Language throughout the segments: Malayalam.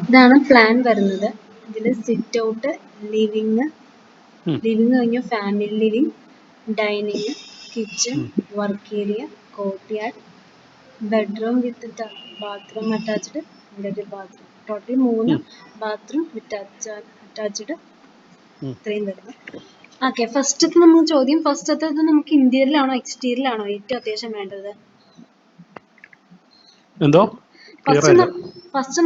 ഇതാണ് പ്ലാൻ വരുന്നത്. ഇതിൽ സിറ്റ് ഔട്ട്, ലിവിങ്, ഉം, ലിവിങ് കഴിഞ്ഞു family living, dining, kitchen, work area, courtyard, bedroom with bathroom attached, ഇവിടെ ഒരു ബാത്റൂം. ടോട്ടൽ 3 ഉം, ബാത്റൂം വിത്ത് അറ്റാച്ച്ഡ് ഉം. ഇത്രയും വരുന്നു. ഓക്കെ, ഫസ്റ്റത്തെ നമ്മൾ ചോദ്യം, ഫസ്റ്റത്തെ നമുക്ക് ഇന്റീരിയലാണോ എക്സ്റ്റീരിയലാണോ ഏറ്റവും അത്യാവശ്യം വേണ്ടത്? എന്തോ ക്ലിയർ ആയില്ല. ഫസ്റ്റ്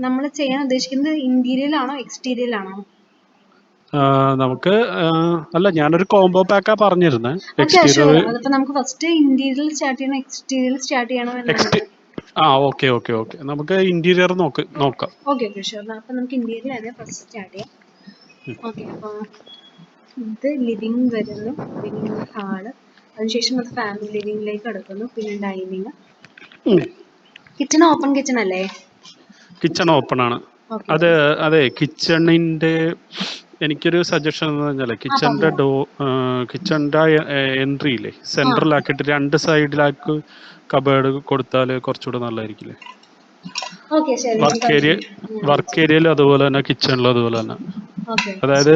നമ്മൾ ചെയ്യാൻ ഉദ്ദേശിക്കുന്നത് ഇന്റീരിയലാണോ എക്സ്റ്റീരിയലാണോ? നമുക്ക് അല്ല, ഞാനൊരു കോംബോ പാക്കാ പറഞ്ഞിരുന്നത്. Okay, sure. എക്സ്റ്റീരിയർ അതിപ്പോ നമുക്ക് ഫസ്റ്റ് ഇന്റീരിയൽ സ്റ്റാർട്ട് ചെയ്യണോ എക്സ്റ്റീരിയൽ സ്റ്റാർട്ട് ചെയ്യണോ എന്നാണ്. ഓക്കെ ഓക്കെ ഓക്കെ, നമുക്ക് ഇന്റീരിയർ നോക്കാം. Okay sure. അപ്പൊ നമുക്ക് ഇന്റീരിയൽ തന്നെ ഫസ്റ്റ് സ്റ്റാർട്ട് ചെയ്യാം. ഓക്കെ, അപ്പോൾ ഇത് ലിവിങ് വരുന്നു, ലിവിങ് ഹാള്, അതിനുശേഷം അത് ഫാമിലി ലിവിങ്ങിലേക്ക് കടക്കുന്നു, പിന്നെ ഡൈനിങ്. കിച്ചൺ ഓപ്പൺ കിച്ചൺ അല്ലേ? കിച്ചൺ ഓപ്പൺ ആണ്. ഓക്കെ, അതെ, കിച്ചണിന്റെ എനിക്കൊരു സജഷൻ എന്ന് പറഞ്ഞാൽ കിച്ചണിന്റെ കിച്ചണിന്റെ എൻട്രി ഇല്ലേ, സെൻട്രലാക്കിയിട്ട് 2 സൈഡിലാക്ക് കബേർഡ് കൊടുത്താൽ കുറച്ചുകൂടെ നല്ലതായിരിക്കില്ലേ? ഓക്കെ, ശരി. വർക്ക് ഏരിയയിലും അതുപോലെ തന്നെ കിച്ചണിലും അതുപോലെ തന്നെ. ഓക്കെ, അതായത്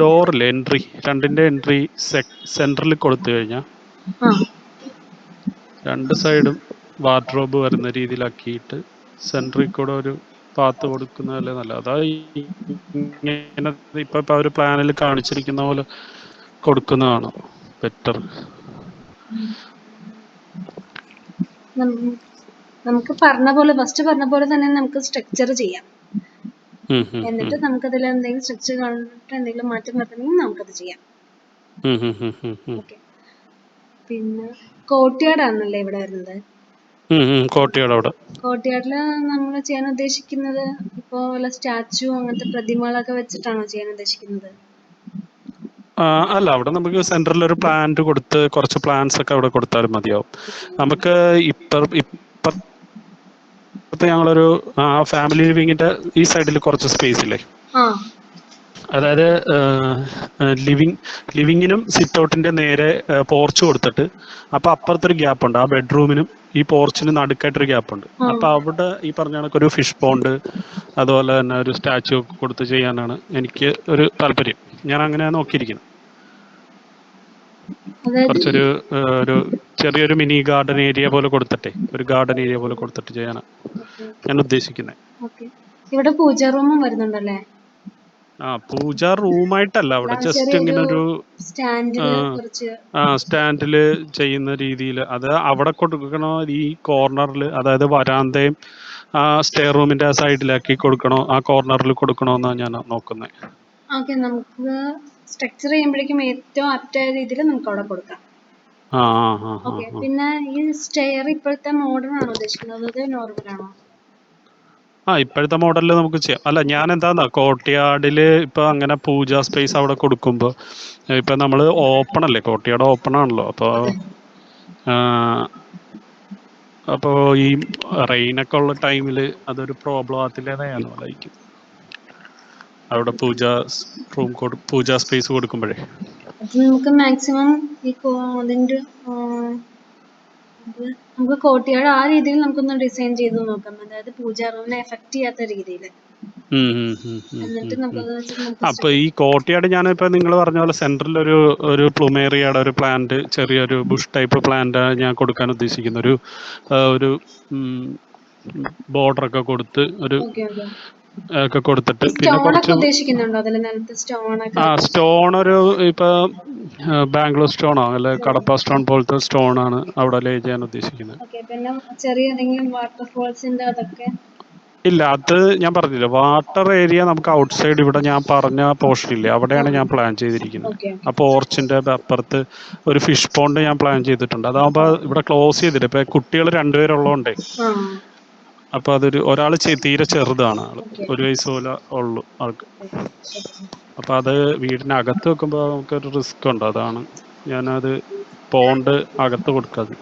ഡോറില്ലേ, എൻട്രി, രണ്ടിന്റെ എൻട്രി സെൻട്രൽ കൊടുത്തു കഴിഞ്ഞാൽ 2 സൈഡും വാർഡ്രോബ് വരുന്ന രീതിയിലാക്കിയിട്ട് സെൻട്രിൽ കൂടെ ഒരു പാത്ത് കൊടുക്കുന്നതല്ലേ നല്ല. അതായത് ഇങ്ങനെ ഇപ്പൊ ഒരു പ്ലാനിൽ കാണിച്ചിരിക്കുന്ന പോലെ കൊടുക്കുന്നതാണ് ബെറ്റർ. നമുക്ക് ഫസ്റ്റ് പറഞ്ഞ പോലെ തന്നെ നമുക്ക് സ്ട്രക്ചർ ചെയ്യാം. എന്നിട്ട് നമുക്കതിൽ എന്തെങ്കിലും സ്ട്രക്ചർ കണ്ടിട്ട് എന്തെങ്കിലും മാറ്റം വരുത്തണമെങ്കിൽ നമുക്കത് ചെയ്യാം. ഓക്കെ, പിന്നെ കോർട്ട്യാർഡ് ആണല്ലേ ഇവിടെ വരുന്നത്? കോർട്ട്യാർഡിൽ നമ്മൾ ചെയ്യാൻ ഉദ്ദേശിക്കുന്നത് ഇപ്പോ വല്ല സ്റ്റാച്ചു അങ്ങനത്തെ പ്രതിമകളൊക്കെ വെച്ചിട്ടാണോ ചെയ്യാൻ ഉദ്ദേശിക്കുന്നത്? അല്ല, അവിടെ നമുക്ക് സെൻട്രൽ ഒരു പ്ലാന്റ് കൊടുത്ത് കുറച്ച് പ്ലാന്റ്സ് ഒക്കെ അവിടെ കൊടുത്താലും മതിയാവും. നമുക്ക് ഇപ്പത്തെ ഞങ്ങളൊരു ഫാമിലി ലിവിങ്ങിന്റെ ഈ സൈഡിൽ കുറച്ച് സ്പേസ് ഇല്ലേ, അതായത് ലിവിങ്ങിനും സിറ്റ് ഔട്ടിന്റെ നേരെ പോർച്ച് കൊടുത്തിട്ട്, അപ്പൊ അപ്പുറത്തൊരു ഗ്യാപ്പ് ഉണ്ട്, ആ ബെഡ്റൂമിനും ഈ പോർച്ചിനും നടുക്കായിട്ടൊരു ഗ്യാപ്പ് ഉണ്ട്. അപ്പൊ അവിടെ ഈ പറഞ്ഞ കണക്കൊരു ഫിഷ് പോണ്ട് അതുപോലെ തന്നെ ഒരു സ്റ്റാച്ചു ഒക്കെ കൊടുത്ത് ചെയ്യാനാണ് എനിക്ക് ഒരു താല്പര്യം. ഞാൻ അങ്ങനെയാണ് നോക്കിയിരിക്കുന്നത്. കുറച്ചൊരു ചെറിയൊരു മിനി ഗാർഡൻ ഏരിയ പോലെ കൊടുത്തിട്ട് ചെയ്യാനാണ് ഞാൻ ഉദ്ദേശിക്കുന്നത്. ഇവിടെ പൂജ റൂമും വരുന്നുണ്ടല്ലേ? പൂജ റൂമായിട്ടല്ല, അവിടെ ജസ്റ്റ് ഇങ്ങനെ ഒരു സ്റ്റാൻഡില് ചെയ്യുന്ന രീതിയിൽ അത് അവിടെ കൊടുക്കണോ, ഈ കോർണറിൽ, അതായത് വരാന്തയും സ്റ്റെയർ റൂമിന്റെ ആ സൈഡിലാക്കി കൊടുക്കണോ, ആ കോർണറിൽ കൊടുക്കണോന്നാണ് ഞാൻ നോക്കുന്നത്. ഓക്കെ, നമുക്ക് സ്ട്രക്ചർ ചെയ്യുമ്പോഴേക്കും ഏറ്റവും ആപ്റ്റായ രീതിയിൽ നമുക്ക് അവിടെ കൊടുക്കാം. ഓക്കെ, പിന്നെ ഈ സ്റ്റെയർ ഇപ്പോഴത്തെ മോഡേൺ ആണോ ഉദ്ദേശിക്കുന്നത്, അതോ നോർമൽ ആണോ? ഇപ്പോഴത്തെ മോഡലിൽ നമുക്ക് ചെയ്യാം. അല്ല, ഞാൻ എന്താന്നാ കോർട്ട്യാർഡില് ഇപ്പൊ അങ്ങനെ പൂജ സ്പേസ് അവിടെ കൊടുക്കുമ്പോ ഇപ്പൊ നമ്മള് ഓപ്പൺ അല്ലേ, കോർട്ട്യാർഡ് ഓപ്പൺ ആണല്ലോ, അപ്പോ ഈ റെയിനൊക്കെ ഉള്ള ടൈമിൽ അതൊരു പ്രോബ്ലം ആകത്തില്ലെന്ന് ഞാൻ ആലോചിക്കുന്നത്. അവിടെ പൂജ സ്പേസ് കൊടുക്കുമ്പോഴേ നമുക്ക് മാക്സിമം ഈ അതിന്റെ നമുക്ക് കോർട്ട്യാർഡ് ആ രീതിയിൽ നമുക്കൊന്ന് ഡിസൈൻ ചെയ്ത് നോക്കാം, അതായത് പൂജാ റൂമിനെ എഫക്ട് ചെയ്യാത്ത രീതിയിൽ. അപ്പൊ ഈ കോർട്ട്യാർഡ് ഞാനിപ്പോ നിങ്ങൾ പറഞ്ഞ പോലെ സെൻട്രൽ ഒരു പ്ലൂമേറിയയുടെ ഒരു പ്ലാന്റ്, ചെറിയൊരു ബുഷ് ടൈപ്പ് പ്ലാന്റ് ഞാൻ കൊടുക്കാൻ ഉദ്ദേശിക്കുന്ന ഒരു ബോർഡർ ഒക്കെ കൊടുത്ത് ഒക്കെ കൊടുത്തിട്ട്, പിന്നെ കുറച്ച് സ്റ്റോൺ, ഒരു ഇപ്പൊ ബാംഗ്ലൂർ സ്റ്റോണോ അല്ലെ കടപ്പ സ്റ്റോൺ പോലത്തെ സ്റ്റോൺ ആണ് അവിടെ ലേ ചെയ്യാൻ ഉദ്ദേശിക്കുന്നത്. ഇല്ല, അത് ഞാൻ പറഞ്ഞില്ല, വാട്ടർ ഏരിയ നമുക്ക് ഔട്ട് സൈഡ് ഇവിടെ ഞാൻ പറഞ്ഞ പോർഷൻ ഇല്ലേ, അവിടെയാണ് ഞാൻ പ്ലാൻ ചെയ്തിരിക്കുന്നത്. ആ പോർച്ചിന്റെ അപ്പുറത്ത് ഒരു ഫിഷ് പോണ്ട് ഞാൻ പ്ലാൻ ചെയ്തിട്ടുണ്ട്. അതാകുമ്പോ ഇവിടെ ക്ലോസ് ചെയ്തിട്ട്, ഇപ്പൊ കുട്ടികൾ 2 പേരുള്ളതുകൊണ്ടേ, അപ്പൊ ഒരാൾ തീരെ ചെറുതാണ്, ആള് 1 വയസ്സ് പോലെ ഉള്ളു ആൾക്ക്. അപ്പൊ അത് വീടിനകത്ത് വെക്കുമ്പോ നമുക്കൊരു റിസ്ക് ഉണ്ട്. അതാണ് ഞാനത് പോണ്ട് അകത്ത് കൊടുക്കാതെ.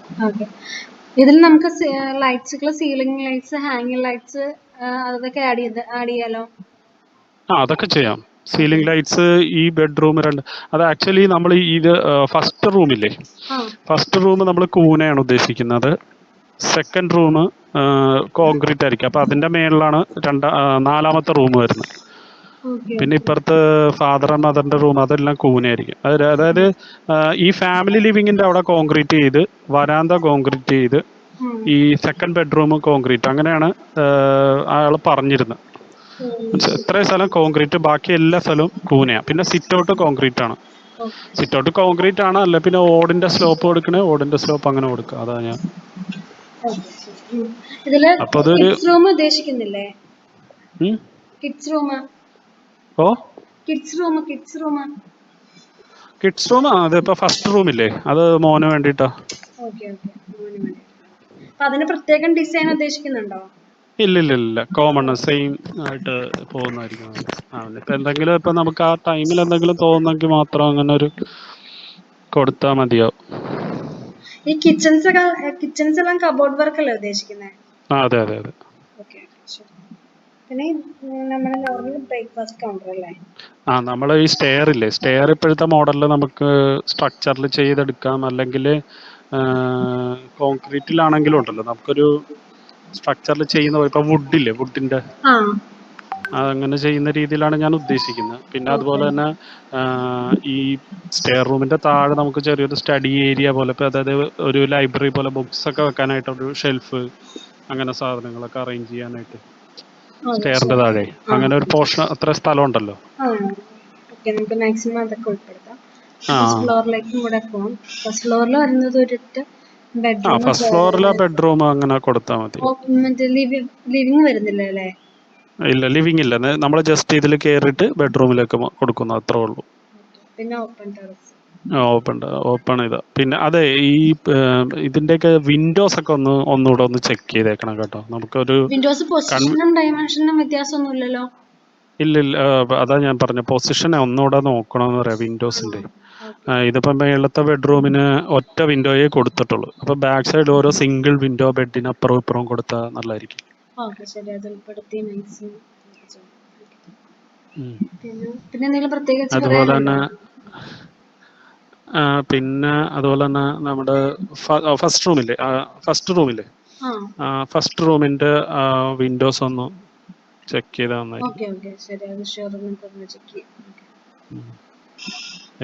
ഇതിൽ നമുക്ക് ലൈറ്റ്സുകൾ, സീലിംഗ് ലൈറ്റ്സ്, ഹാങ്ങിങ് ലൈറ്റ്സ് അതൊക്കെ ആഡ് ചെയ്യാലോ. അതൊക്കെ ചെയ്യാം. സീലിംഗ് ലൈറ്റ്സ് ഈ ബെഡ്റൂം അത് ആക്ച്വലി നമ്മൾ ഇത് ഫസ്റ്റ് റൂമില്ലേ, ഫസ്റ്റ് റൂം നമ്മൾ കൂനയാണ് ഉദ്ദേശിക്കുന്നത്. സെക്കൻഡ് റൂം കോൺക്രീറ്റ് ആയിരിക്കും. അപ്പൊ അതിന്റെ മേളിലാണ് നാലാമത്തെ റൂം വരുന്നത്. പിന്നെ ഇപ്പുറത്ത് ഫാദർ ആൻഡ് മദറിന്റെ റൂം അതെല്ലാം കൂനായിരിക്കും. അതായത് ഈ ഫാമിലി ലിവിങ്ങിന്റെ അവിടെ കോൺക്രീറ്റ് ചെയ്ത്, വരാന്ത കോൺക്രീറ്റ് ചെയ്ത്, ഈ സെക്കൻഡ് ബെഡ്റൂം കോൺക്രീറ്റ്, അങ്ങനെയാണ് അയാൾ പറഞ്ഞിരുന്നത്. ഇത്രയും സ്ഥലം കോൺക്രീറ്റ്, ബാക്കി എല്ലാ സ്ഥലവും കൂനയാ. പിന്നെ സിറ്റ് ഔട്ട് കോൺക്രീറ്റ് ആണ്. സിറ്റ് ഔട്ട് കോൺക്രീറ്റ് ആണ്, അല്ല പിന്നെ ഓടിന്റെ സ്ലോപ്പ് കൊടുക്കണേ ഓടിന്റെ സ്ലോപ്പ് അങ്ങനെ കൊടുക്കുക. അതാ ഞാൻ അപ്പൊ അതൊരു കിഡ്സ് റൂം. അതിപ്പോ ഫസ്റ്റ് റൂമില്ലേ, അത് മോന് വേണ്ടിട്ടാ. ഇല്ല, കോമൺ സെയിം ആയിട്ട് പോകുന്നതായിരിക്കും. ഇപ്പൊ എന്തെങ്കിലും ഇപ്പൊ നമുക്ക് ആ ടൈമിൽ എന്തെങ്കിലും തോന്നുന്നെങ്കിൽ മാത്രം അങ്ങനെ ഒരു കൊടുത്താ മതിയാവും. ഈ കിച്ചൺസ് എല്ലാം കബോർഡ് വർക്ക് അല്ലേ ഉദ്ദേശിക്കുന്നത്? അതെ. പിന്നെ നമ്മുടെ നോർമൽ ബ്രേക്ക്ഫാസ്റ്റ് കൗണ്ടർ അല്ലേ? നമ്മൾ ഈ സ്റ്റെയർ ഇല്ലേ, സ്റ്റെയർ ഇപ്പോഴത്തെ മോഡലിൽ നമുക്ക് സ്ട്രക്ചറിൽ ചെയ്തെടുക്കാം. അല്ലെങ്കിൽ കോൺക്രീറ്റിലാണെങ്കിലും ഉണ്ടല്ലോ, നമുക്കൊരു സ്ട്രക്ചറിൽ ചെയ്യുന്ന ഇപ്പൊ വുഡില്ലേ, വുഡിന്റെ അതങ്ങനെ ചെയ്യുന്ന രീതിയിലാണ് ഞാൻ ഉദ്ദേശിക്കുന്നത്. പിന്നെ അതുപോലെ തന്നെ ഈ സ്റ്റെയർ റൂമിന്റെ താഴെ നമുക്ക് ചെറിയൊരു സ്റ്റഡി ഏരിയ പോലെ, ഇപ്പൊ അതായത് ഒരു ലൈബ്രറി പോലെ ബുക്സ് ഒക്കെ വെക്കാനായിട്ടൊരു ഷെൽഫ്, അങ്ങനെ സാധനങ്ങളൊക്കെ അറേഞ്ച് ചെയ്യാനായിട്ട് സ്റ്റെയറിന്റെ താഴെ അങ്ങനെ ഒരു പോർഷൻ, അത്ര സ്ഥലം ഉണ്ടല്ലോ. ഫസ്റ്റ് ഫ്ലോറിലെ ബെഡ്റൂം അങ്ങനെ കൊടുത്താൽ മതി. ഇല്ല, ലിവിംഗ് ഇല്ല. നമ്മൾ ജസ്റ്റ് ഇതിൽ കയറിയിട്ട് ബെഡ്റൂമിലേക്ക് കൊടുക്കുന്നു, അത്രേ ഉള്ളൂ. ഓപ്പൺ ഇതാ. പിന്നെ അതെ, ഈ ഇതിന്റെയൊക്കെ വിൻഡോസ് ഒക്കെ ഒന്നുകൂടെ ഒന്ന് ചെക്ക് ചെയ്തേക്കണം കേട്ടോ. നമുക്കൊരു ഇല്ല, അതാ ഞാൻ പറഞ്ഞ പൊസിഷനെ ഒന്നുകൂടെ നോക്കണമെന്ന് പറയാം വിൻഡോസിന്റെ. ഇതിപ്പോ മേളത്തെ ബെഡ്റൂമിന് ഒറ്റ വിൻഡോയെ കൊടുത്തിട്ടുള്ളൂ. അപ്പൊ ബാക്ക് സൈഡ് ഓരോ സിംഗിൾ വിൻഡോ ബെഡിന് അപ്പുറവും ഇപ്പുറവും കൊടുത്താൽ നല്ലതായിരിക്കും. അതുപോലെ തന്നെ നമ്മുടെ ഫസ്റ്റ് റൂമില്ലേ ഫസ്റ്റ് റൂമിന്റെ വിൻഡോസ് ഒന്ന് ചെക്ക് ചെയ്താൽ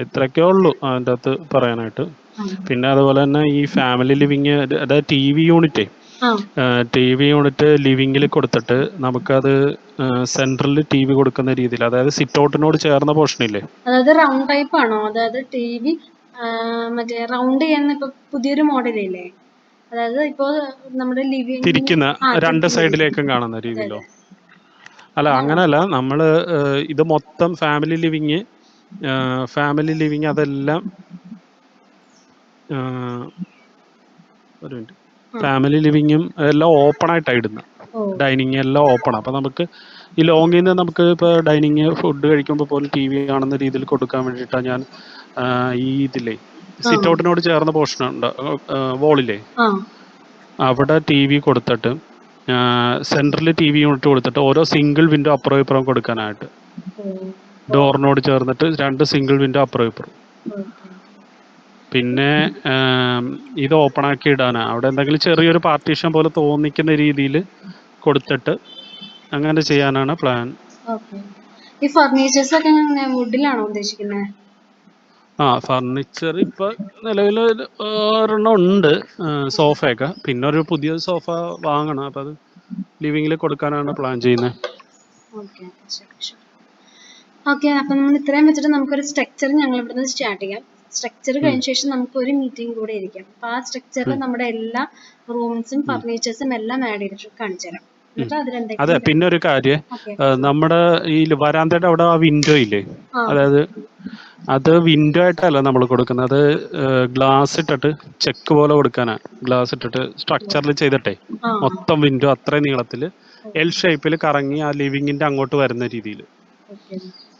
ഇത്രയൊക്കെ ഉള്ളൂ അതിൻ്റെ അകത്ത് പറയാനായിട്ട്. പിന്നെ അതുപോലെ തന്നെ ഈ ഫാമിലി ലിവിങ്, അതായത് ടി വി യൂണിറ്റ് ലിവിങ്ങിൽ കൊടുത്തിട്ട് നമുക്കത് സെൻട്രലിൽ ടി വി കൊടുക്കുന്ന രീതിയിൽ, അതായത് സിറ്റ് ഔട്ടിനോട് ചേർന്ന പോർഷൻ ഇല്ലേ, അതായത് റൗണ്ട് ടൈപ്പ് ആണോ? അതായത് ടി വി മറ്റേ റൗണ്ട് ചെയ്യുന്ന ഇപ്പൊ പുതിയൊരു മോഡലില്ലേ, അതായത് ഇപ്പോ നമ്മുടെ ലിവിംഗ് തിരിക്കുന്ന രണ്ട് സൈഡിലേക്കും കാണുന്ന രീതിയിലോ? അല്ല, അങ്ങനെയല്ല. നമ്മള് ഇത് മൊത്തം ഫാമിലി ലിവിങ് അതെല്ലാം ഒരു മിനിറ്റ്, ഫാമിലി ലിവിങ്ങും എല്ലാം ഓപ്പൺ ആയിട്ടാണ് ഇടുന്നത്. ഡൈനിങ് എല്ലാം ഓപ്പൺ. അപ്പൊ നമുക്ക് ഈ ലോങ്ങിൽ നിന്ന് നമുക്ക് ഇപ്പൊ ഡൈനിങ് ഫുഡ് കഴിക്കുമ്പോൾ പോലും ടി വി കാണുന്ന രീതിയിൽ കൊടുക്കാൻ വേണ്ടിയിട്ടാണ് ഞാൻ ഈ ഇതില്ലേ സിറ്റ് ഔട്ടിനോട് ചേർന്ന പോർഷൻ ഉണ്ട്, വോളില്ലേ, അവിടെ ടി വി കൊടുത്തിട്ട് സെൻട്രൽ ടി വി യൂണിറ്റ് കൊടുത്തിട്ട് ഓരോ സിംഗിൾ വിൻഡോ അപ്പുറവും ഇപ്പുറവും കൊടുക്കാനായിട്ട്, ഡോറിനോട് ചേർന്നിട്ട് രണ്ട് സിംഗിൾ വിൻഡോ അപ്പുറവും ഇപ്പുറവും. പിന്നെ ഇത് ഓപ്പൺ ആക്കി ഇടാനാണ്, അവിടെ എന്തെങ്കിലും ചെറിയൊരു പാർട്ടീഷൻ പോലെ തോന്നിക്കുന്ന രീതിയിൽ കൊടുത്തിട്ട് അങ്ങനെ ചെയ്യാനാണ് പ്ലാൻ. ഈ ഫർണിച്ചേഴ്സ് ഒക്കെ വുഡിലാണോ ഉദ്ദേശിക്കുന്നത്? ഫർണിച്ചർ ഇപ്പൊ നിലവിൽ ഒരെണ്ണം ഉണ്ട്, സോഫയൊക്കെ. പിന്നെ ഒരു പുതിയ സോഫ വാങ്ങണം, അപ്പൊ അത് ലിവിങ്ങിൽ കൊടുക്കാനാണ് പ്ലാൻ ചെയ്യുന്നത്. ഓക്കെ, അപ്പൊ നമ്മൾ ഇത്രയും വെച്ചിട്ട് നമുക്കൊരു സ്ട്രക്ചർ ഞങ്ങൾ ഇവിടെ സ്റ്റാർട്ട് ചെയ്യാം. സ്ട്രക്ചർ കഴിഞ്ഞ ശേഷം നമുക്ക് ഒരു മീറ്റിംഗ് കൂടെ ഇരിക്കാം. അപ്പൊ ആ സ്ട്രക്ചറിൽ നമ്മുടെ എല്ലാ റൂംസും ഫർണിച്ചേഴ്സും എല്ലാം ആഡ് ചെയ്തിട്ട് കാണിച്ചു തരാം. അതെ, പിന്നെ ഒരു കാര്യം, നമ്മുടെ ഈ വരാന്തയുടെ അവിടെ ആ വിൻഡോ ഇല്ലേ, അതായത് അത് വിൻഡോ ആയിട്ടല്ല നമ്മൾ കൊടുക്കുന്നത്, അത് ഗ്ലാസ് ഇട്ടിട്ട് ചെക്ക് പോലെ കൊടുക്കാനാ. ഗ്ലാസ് ഇട്ടിട്ട് സ്ട്രക്ചറിൽ ചെയ്തിട്ടെ മൊത്തം വിൻഡോ അത്രയും നീളത്തിൽ എൽ ഷേപ്പിൽ കറങ്ങി ആ ലിവിങ്ങിന്റെ അങ്ങോട്ട് വരുന്ന രീതിയിൽ.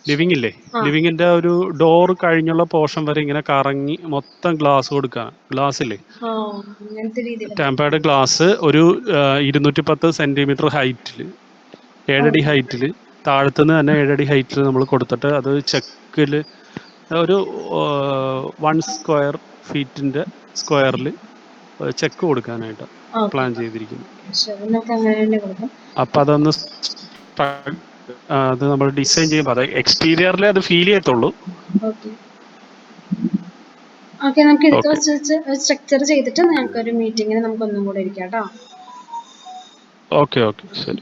ലിവിങ് ഇല്ലേ, ലിവിങ്ങിന്റെ ഒരു ഡോർ കഴിഞ്ഞുള്ള പോർഷൻ വരെ ഇങ്ങനെ കറങ്ങി മൊത്തം ഗ്ലാസ് കൊടുക്കാനാ. ഗ്ലാസ് ഇല്ലേ, ടെമ്പേർഡ് ഗ്ലാസ് ഒരു 210 സെന്റിമീറ്റർ ഹൈറ്റിൽ, 7 അടി ഹൈറ്റിൽ, താഴത്തുനിന്ന് തന്നെ 7 അടി ഹൈറ്റിൽ നമ്മൾ കൊടുത്തിട്ട് അത് ചെക്കിൽ ഒരു 1 സ്ക്വയർ ഫീറ്റിന്റെ സ്ക്വയറിൽ ചെക്ക് കൊടുക്കാനായിട്ട്. പ്ലാൻ ചെയ്തിരിക്കുന്നത്. നമുക്ക് അങ്ങനെ തന്നെ കൊടുക്കാം. അപ്പൊ അതൊന്ന് അത് നമ്മൾ ഡിസൈൻ ചെയ്യുമ്പോൾ അത് എക്സ്റ്റീരിയറിലെ അത് ഫീൽ ചെയ്യത്തുള്ളൂ. ഓക്കെ, നമുക്ക് ഇതൊക്കെ വെച്ച് സ്ട്രക്ചർ ചെയ്തിട്ട് ഞങ്ങൾക്ക് ഒരു മീറ്റിങ്ങിന് നമുക്ക് ഒന്നും കൂടെ ഇരിക്കാം കേട്ടോ. ഓക്കെ ശരി.